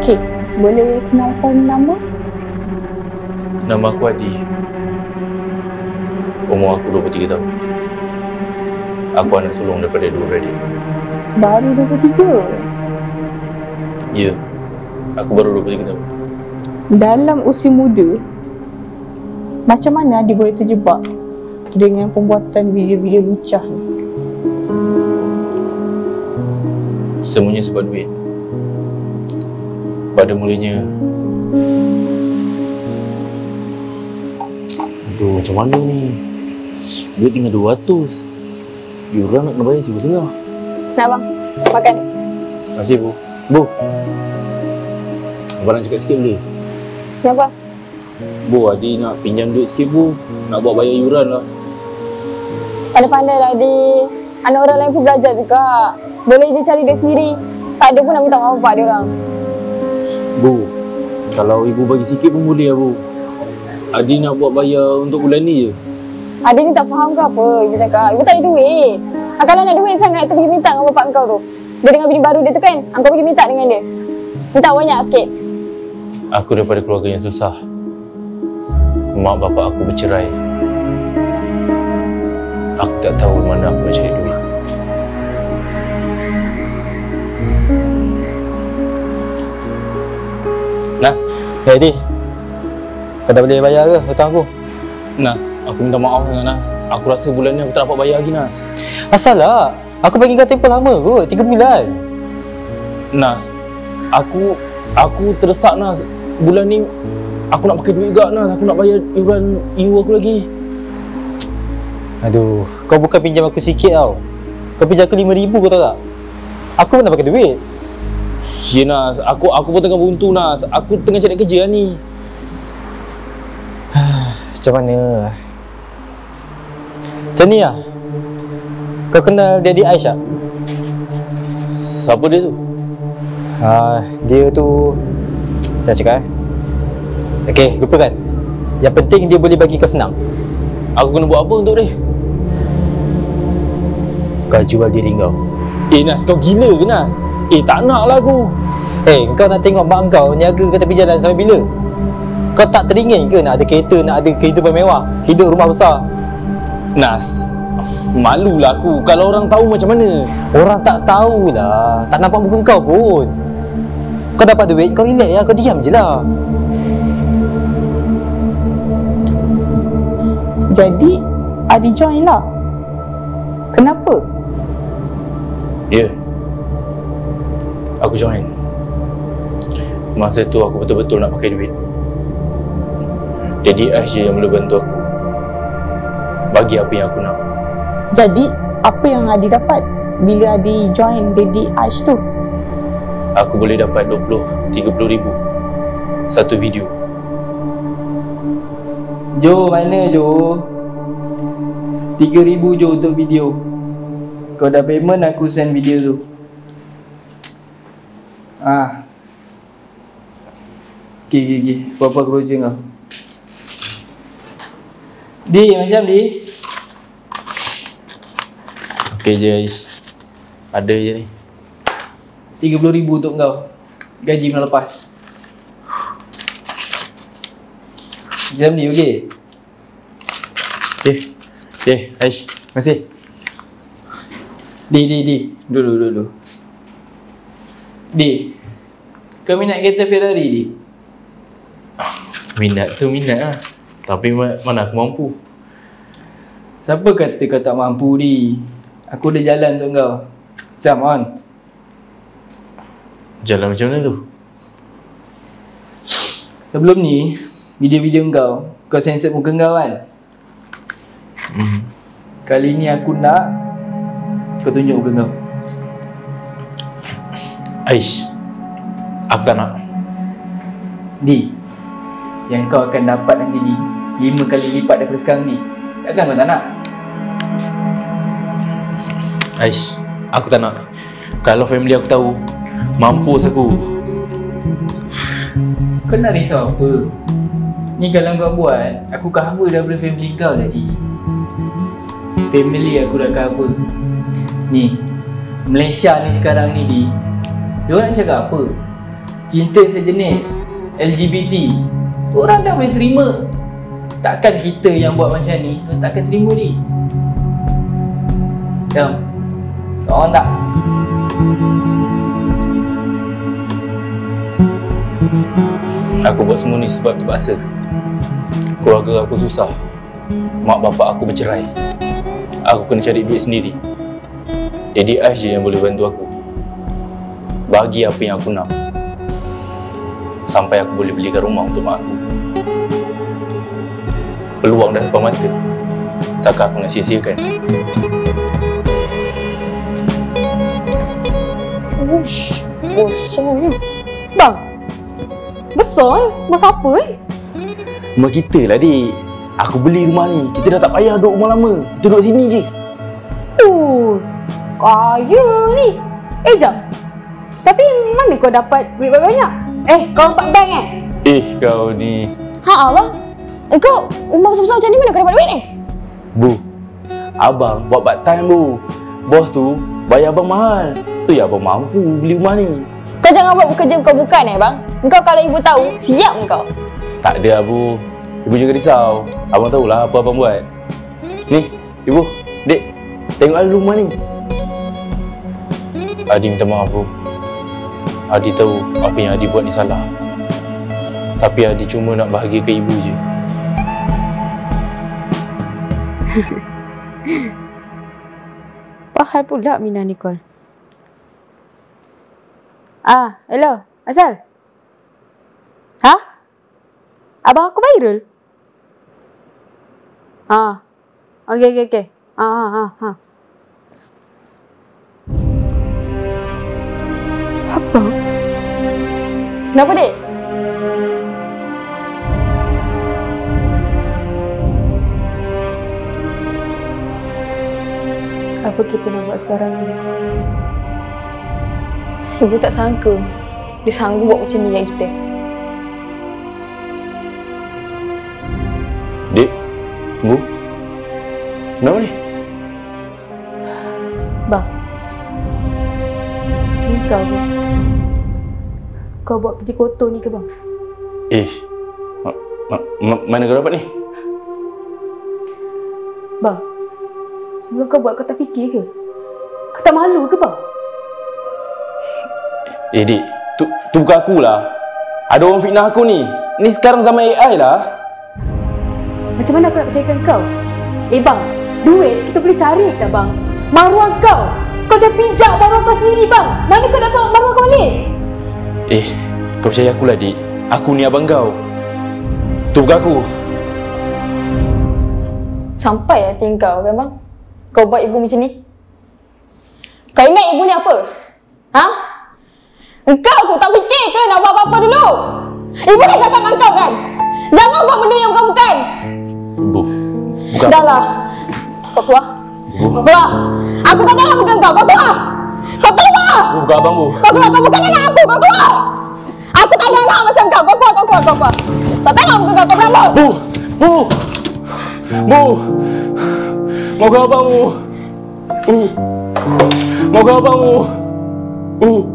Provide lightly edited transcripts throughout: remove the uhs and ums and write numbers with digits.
Okey, boleh kenalkan nama? Nama aku Adi. Umur aku 23 tahun. Aku anak sulung daripada 2 beradik. Baru 23? Ya, aku baru 23 tahun. Dalam usia muda, macam mana Adi boleh terjebak dengan pembuatan video-video lucah ni? Semuanya sebab duit. Pada mulanya, aduh, macam mana ni? Duit tinggal 200. Yuran nak kena bayar RM1.5. Nak bang, makan. Terima kasih, Bu. Bu, abang nak cakap sikit boleh? Kenapa? Bu, Adi nak pinjam duit sikit, Bu. Nak buat bayar yuran lah. Pandai-pandai lah Adi. Anak orang lain pun belajar juga. Boleh je cari duit sendiri. Tak ada pun nak minta maaf pada dia orang. Bu, kalau ibu bagi sikit pun boleh lah, Bu. Adi nak buat bayar untuk bulan ni je. Adi ni tak faham ke apa ibu cakap? Ibu tak ada duit. Kalau nak duit sangat tu pergi minta dengan bapak kau tu. Dia dengan bini baru dia tu kan? Kau pergi minta dengan dia. Minta banyak sikit. Aku daripada keluarga yang susah. Mak bapak aku bercerai. Aku tak tahu mana aku nak cari duit. Nas. Hey Adi, kau dah boleh bayar ke hutang aku? Nas, aku minta maaf dengan Nas. Aku rasa bulan ni aku tak dapat bayar lagi, Nas. Asal lah, aku bagi kau tempoh lama kot, 3 bulan. Nas, aku terdesak, Nas. Bulan ni aku nak pakai duit juga, Nas. Aku nak bayar iuran IU aku lagi. Aduh, kau bukan pinjam aku sikit tau. Kau pinjam aku RM5,000, kau tahu tak? Aku pun nak pakai duit. Ya, Nas. Aku pun tengah buntu, Nas. Aku tengah cari kerja ni. Macam mana? Macam ni lah. Kau kenal Daddy Aish tak? Siapa dia tu? Dia tu, saya cakap okey, lupakan. Yang penting dia boleh bagi kau senang. Aku kena buat apa untuk dia? Kau jual diri kau. Nas, kau gila ke, Nas? Tak nak lah aku. Kau nak tengok mak kau niaga ke tepi jalan sampai bila? Kau tak teringin ke nak ada kereta, nak ada kehidupan mewah, hidup rumah besar? Nas, malulah aku kalau orang tahu macam mana. Orang tak tahulah, tak nampak muka kau pun. Kau dapat duit, kau relax lah, kau diam je lah. Jadi, Adi join lah. Kenapa? Ya, aku join. Masa tu aku betul-betul nak pakai duit. Jadi Aish je yang boleh bantu aku bagi apa yang aku nak. Jadi, apa yang Adi dapat bila Adi join Daddy Aish tu? Aku boleh dapat 20-30 ribu satu video. Jo, mana Jo? 3,000 Jo untuk video. Kau dah payment, aku send video tu. Okay. Apa kerja kau? Di, macam Di. Okey je Aish. Ada je ni. 30,000 untuk kau. Gaji bulan lepas. Macam ni, okey? Okey Aish, terima kasih. Di. Dulu. Di. Kau minat kereta Ferrari, Di? Minat lah. Tapi mana aku mampu. Siapa kata kau tak mampu, Di? Aku dah jalan untuk kau. Come on. Jalan macam mana tu? Sebelum ni, video-video kau sensor muka kau kan? Kali ni aku nak kau tunjuk muka kau. Aish, aku tak nak. Di, yang kau akan dapat nanti Di 5 kali lipat daripada sekarang ni. Takkan kau tak nak? Aish, aku tak nak. Kalau family aku tahu, mampus aku. Kau nak risau apa? Ni kalau kau buat, aku cover daripada family kau tadi. Family aku dah cover. Ni, Malaysia ni sekarang ni Di, dia orang nak cakap apa? cinta sejenis, LGBT, orang dah boleh terima. Takkan kita yang buat macam ni takkan terima ni. Jom, kawan tak? Aku buat semua ni sebab terpaksa. Keluarga aku susah. Mak bapak aku bercerai. Aku kena cari duit sendiri. Jadi Aish je yang boleh bantu aku. Bagi apa yang aku nak. Sampai aku boleh belikan rumah untuk mak aku. Peluang dah depan mata. Takkan aku nak sia-siakan. Uish, besarnya. Bang, besar masa apa Rumah kita lah, dik. Aku beli rumah ni. Kita dah tak payah duduk rumah lama. Kita duduk sini je. Oh, kaya ni. Jap. Tapi mana kau dapat duit banyak? Kau empat bank Kau ni. Ha, abang. Engkau rumah besar-besar macam ni mana kau dapat duit ni? Bu, abang buat part time, Bu. Bos tu bayar abang mahal. Tu ya abang mampu beli rumah ni. Kau jangan buat kerja kau bukan bang. Engkau kalau ibu tahu, siap engkau. Tak ada, Bu. Ibu jangan risau. Abang tahulah apa abang buat. Ni, Ibu, Dek, tengoklah rumah ni. Adi minta maaf, Bu. Adi tahu apa yang Adi buat ni salah. Tapi Adi cuma nak bahagiakan ibu je. Pahal pula Mina Nicole. Hello, Asal? Ha? Abang aku viral? Okay. Apa? Kenapa, Dek? Apa kita nak buat sekarang ni? Ibu tak sangka dia sanggup buat macam ni dengan kita. Dek, Bu, kenapa ni? Bang, ni kau ke? Kau buat kerja kotor ni ke bang? Mana kau dapat ni? Bang, sebelum kau buat kau tak fikir ke? Kau tak malu ke bang? Dek, tu bukan akulah. Ada orang fitnah aku ni. Ni sekarang zaman AI lah. Macam mana aku nak percayakan kau? Bang, duit kita boleh cari tak bang? Maruah kau dah pijak maruah kau sendiri bang. Mana kau dapat maruah kau balik? Kau percaya akulah, Dik. Aku ni abang kau. Tu bukan aku. Sampai hati kau kan bang? Kau buat ibu macam ni? Kau ingat ibu ni apa? Ha? Engkau tu tak fikir ke nak buat apa-apa dulu? Ibu dah cakap dengan kau kan? Jangan buat benda yang bukan-bukan. Bu, bukan. Dah lah. Kau keluar. Keluar. Aku tak nak pegang kau. Kau keluar. Kau keluar. Bu, bukan abang, Bu. Kau keluar. Kau bukan anak aku. Kau keluar. Aku tak ada anak macam kau. Kau keluar. Tak tengok muka kau. Kau berambus. Bu. Mau ke abang, Bu? Mau ke abang, Bu?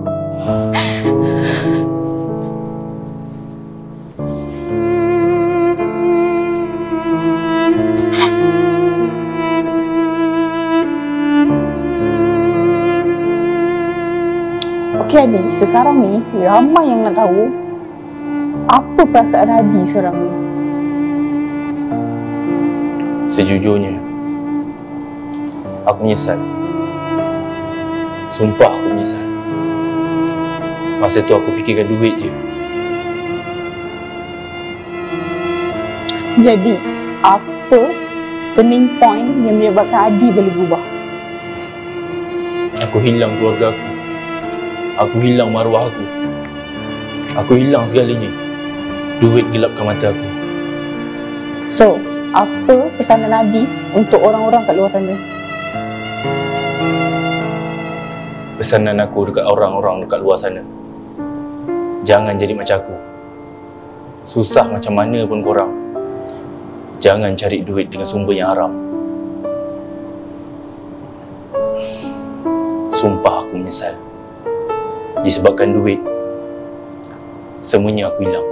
Okey Adi, sekarang ni ramai yang nak tahu apa perasaan Adi sekarang ni. Sejujurnya, aku menyesal. Sumpah aku menyesal. Masa tu aku fikirkan duit je. Jadi, apa turning point yang menyebabkan Adi boleh berubah? Aku hilang keluarga aku. Aku hilang maruah aku. Aku hilang segalanya. Duit gelapkan mata aku. So, apa pesanan Adi untuk orang-orang kat luar sana? Pesanan aku dekat orang-orang dekat luar sana. Jangan jadi macam aku. Susah macam mana pun korang. Jangan cari duit dengan sumber yang haram. Sumpah aku menyesal. Disebabkan duit, semuanya aku hilang.